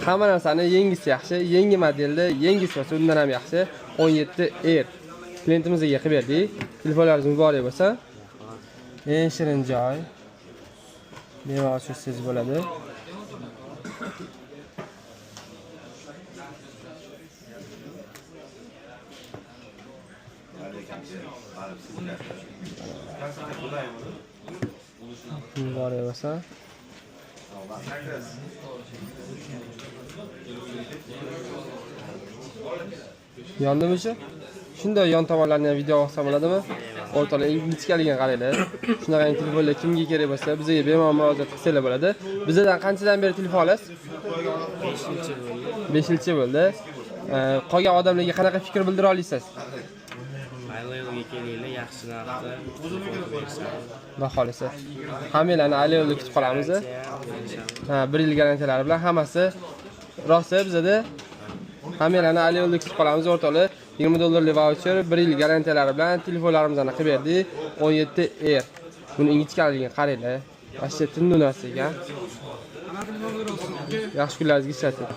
Hamma narsani yengisi yaxshi, yangi modelda yengisi bo'lsa undan ham yaxshi. 17R. Klientimizga qilib berdik. Telefonlaringiz muborak bo'lsa. Eng shirin joy. Bemalol siz bo'ladi. Muborak bo'lsa. Yondimi shu? Shunday yon tomonlarni ham video olsa bo'ladimi? O'rtalar ingichkaligini qaranglar. Shunaqa telefonlar kimga kerak bo'lsa, bizga bemalol murojaat qilsanglar bo'ladi. Bizdan qanchadan beri telefon olasiz? 5 yilcha bo'ldi. Qolgan odamlarga qanaqa fikr bildira olasiz? Aylonga kelinglar, yaxshi narxda Baholasa. Hammalarni Aylonga kutib qolamiz. Ha, 1 yil garantiyalari bilan hammasi rosa bizda. Hammalarni Aylonga kutib qolamiz. O'rtalar $20 voucher, 1 yil garantiyalari bilan telefonlarimizni qilib berdik. 17R. Buni ingichkaligini qaranglar. Vashta tunda narsa ekan. Yaxshi kunlaringizga ishlating.